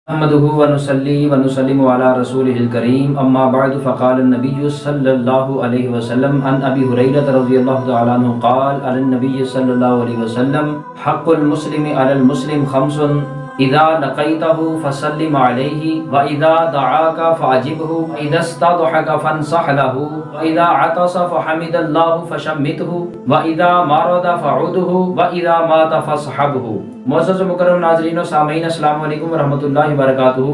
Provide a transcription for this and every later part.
نحمده ونصلي ونسلم على رسوله الكريم اما بعد فقال النبي صلى الله عليه وسلم عن ابي هريره رضي الله تعالى عنه قال على النبي صلى الله عليه وسلم حق المسلم على المسلم خمس اذا لقيته فسلم عليه واذا دعاك فاجبه واذا استضحك فانصح له واذا عطس فحمد الله فشمته واذا مرض فعوده واذا مات فاصحبه۔ معزز و مکرم ناظرین و سامعین، السلام علیکم ورحمۃ اللہ وبرکاتہ۔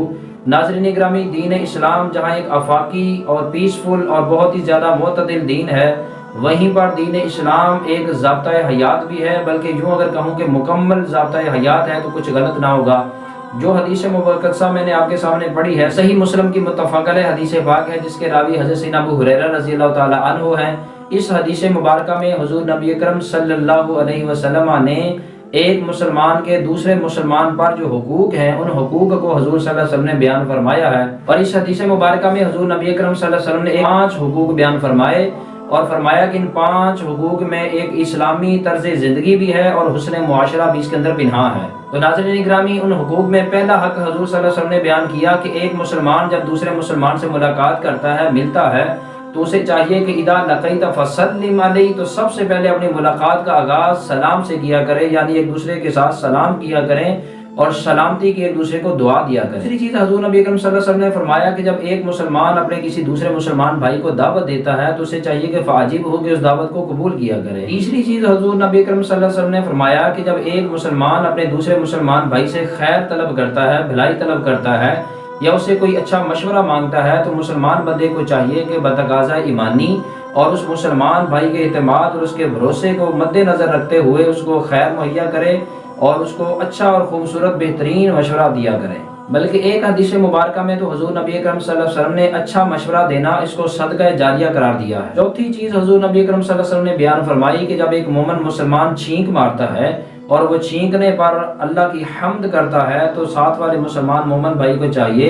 ناظرین گرامی، دین اسلام جہاں ایک آفاقی اور پیسفل اور بہت ہی زیادہ معتدل دین ہے، وہیں پر دین اسلام ایک ضابطۂ حیات بھی ہے، بلکہ یوں اگر کہوں کہ مکمل ضابطۂ حیات ہے تو کچھ غلط نہ ہوگا۔ جو حدیث مبارکہ میں نے آپ کے سامنے پڑھی ہے، صحیح مسلم کی متفق علیہ حدیث پاک ہے، جس کے راوی حضرت سیدنا ابو ہریرہ رضی اللہ تعالی عنہ ہیں۔ اس حدیث مبارکہ میں حضور نبی اکرم صلی اللہ علیہ وسلم نے ایک مسلمان کے دوسرے مسلمان پر جو حقوق ہیں، ان حقوق کو حضور صلی اللہ علیہ وسلم نے بیان فرمایا ہے۔ اور اس حدیث مبارکہ میں حضور نبی اکرم صلی اللہ علیہ وسلم نے 5 حقوق بیان فرمائے اور فرمایا کہ ان 5 حقوق میں ایک اسلامی طرز زندگی بھی ہے اور حسن معاشرہ بھی اس کے اندر پنہاں ہے۔ تو ناظرین گرامی، ان حقوق میں پہلا حق حضور صلی اللہ علیہ وسلم نے بیان کیا کہ ایک مسلمان جب دوسرے مسلمان سے ملاقات کرتا ہے، ملتا ہے، تو اسے چاہیے کہ اذا لقیت فسلم علیہ، تو سب سے پہلے اپنی ملاقات کا آغاز سلام سے کیا کرے، یعنی ایک دوسرے کے ساتھ سلام کیا کریں اور سلامتی کی ایک دوسرے کو دعا دیا کریں۔ دوسری چیز حضور نبی اکرم صلی اللہ علیہ وسلم نے فرمایا کہ جب ایک مسلمان اپنے کسی دوسرے مسلمان بھائی کو دعوت دیتا ہے تو اسے چاہیے کہ فاجب ہو کہ اس دعوت کو قبول کیا کرے۔ تیسری چیز حضور نبی اکرم صلی اللہ علیہ وسلم نے فرمایا کہ جب ایک مسلمان اپنے دوسرے مسلمان بھائی سے خیر طلب کرتا ہے، بھلائی طلب کرتا ہے، یا اسے کوئی اچھا مشورہ مانگتا ہے، تو مسلمان بندے کو چاہیے کہ بتقاضا ایمانی اور اس مسلمان بھائی کے اعتماد اور اس کے بھروسے کو مد نظر رکھتے ہوئے اس کو خیر مہیا کرے اور اس کو اچھا اور خوبصورت بہترین مشورہ دیا کرے۔ بلکہ ایک حدیث مبارکہ میں تو حضور نبی اکرم صلی اللہ علیہ وسلم نے اچھا مشورہ دینا اس کو صدقہ جاریہ قرار دیا ہے۔ چوتھی چیز حضور نبی اکرم صلی اللہ علیہ وسلم نے بیان فرمائی کہ جب ایک مومن مسلمان چھینک مارتا ہے اور وہ چھینکنے پر اللہ کی حمد کرتا ہے، تو ساتھ والے مسلمان مومن بھائی کو چاہیے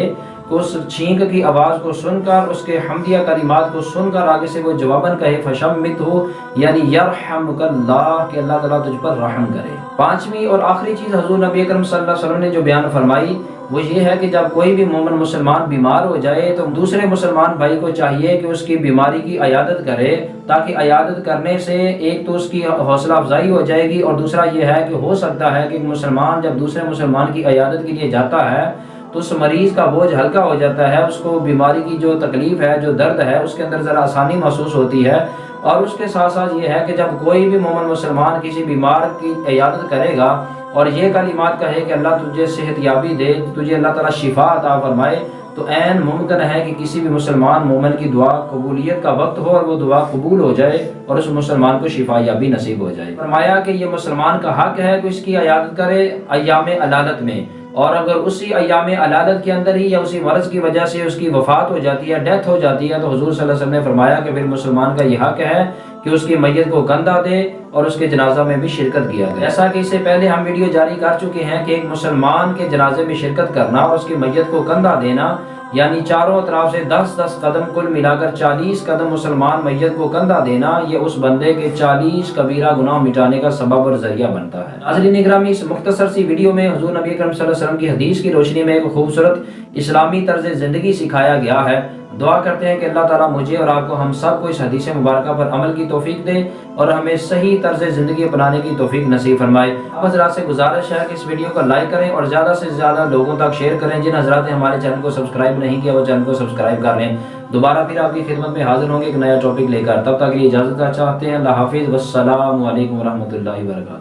کہ اس چھینک کی آواز کو سن کر، اس کے حمدیہ کلمات کو سن کر آگے سے وہ جواباً کہے فشمتہ، یعنی یرحمک اللہ، کہ اللہ تعالیٰ تجھ پر رحم کرے۔ 5ویں اور آخری چیز حضور نبی اکرم صلی اللہ علیہ وسلم نے جو بیان فرمائی وہ یہ ہے کہ جب کوئی بھی مومن مسلمان بیمار ہو جائے تو دوسرے مسلمان بھائی کو چاہیے کہ اس کی بیماری کی عیادت کرے، تاکہ عیادت کرنے سے ایک تو اس کی حوصلہ افزائی ہو جائے گی، اور دوسرا یہ ہے کہ ہو سکتا ہے کہ ایک مسلمان جب دوسرے مسلمان کی عیادت کے لیے جاتا ہے تو اس مریض کا بوجھ ہلکا ہو جاتا ہے، اس کو بیماری کی جو تکلیف ہے، جو درد ہے، اس کے اندر ذرا آسانی محسوس ہوتی ہے۔ اور اس کے ساتھ ساتھ یہ ہے کہ جب کوئی بھی مومن مسلمان کسی بیمار کی عیادت کرے گا اور یہ کلمات کہے کہ اللہ تجھے صحت یابی دے، تجھے اللہ تعالیٰ شفا عطا فرمائے، تو عین ممکن ہے کہ کسی بھی مسلمان مومن کی دعا قبولیت کا وقت ہو اور وہ دعا قبول ہو جائے اور اس مسلمان کو شفا یابی نصیب ہو جائے۔ فرمایا کہ یہ مسلمان کا حق ہے کہ اس کی عیادت کرے ایام علالت میں، اور اگر اسی ایام علالت کے اندر ہی یا اسی مرض کی وجہ سے اس کی وفات ہو جاتی ہے، ڈیتھ ہو جاتی ہے، تو حضور صلی اللہ علیہ وسلم نے فرمایا کہ پھر مسلمان کا یہ حق ہے کہ اس کی میت کو کندھا دے اور اس کے جنازہ میں بھی شرکت کیا گیا۔ ایسا کہ اس سے پہلے ہم ویڈیو جاری کر چکے ہیں کہ ایک مسلمان کے جنازے میں شرکت کرنا اور اس کی میت کو کندھا دینا، یعنی چاروں اطراف سے 10 قدم، کل ملا کر 40 قدم مسلمان میت کو کندھا دینا، یہ اس بندے کے 40 کبیرہ گناہ مٹانے کا سبب اور ذریعہ بنتا ہے۔ ناظرین گرامی، اس مختصر سی ویڈیو میں حضور نبی اکرم صلی اللہ علیہ وسلم کی حدیث کی روشنی میں ایک خوبصورت اسلامی طرز زندگی سکھایا گیا ہے۔ دعا کرتے ہیں کہ اللہ تعالیٰ مجھے اور آپ کو، ہم سب کو اس حدیث مبارکہ پر عمل کی توفیق دے اور ہمیں صحیح طرز زندگی اپنانے کی توفیق نصیب فرمائے۔ آپ حضرات سے گزارش ہے کہ اس ویڈیو کو لائک کریں اور زیادہ سے زیادہ لوگوں تک شیئر کریں۔ جن حضرات نے ہمارے چینل کو سبسکرائب نہیں کیا وہ چینل کو سبسکرائب کر لیں۔ دوبارہ پھر آپ کی خدمت میں حاضر ہوں گے ایک نیا ٹاپک لے کر، تب تک کے لیے اجازت چاہتے ہیں۔ اللہ حافظ، والسلام علیکم ورحمۃ اللہ وبرکاتہ۔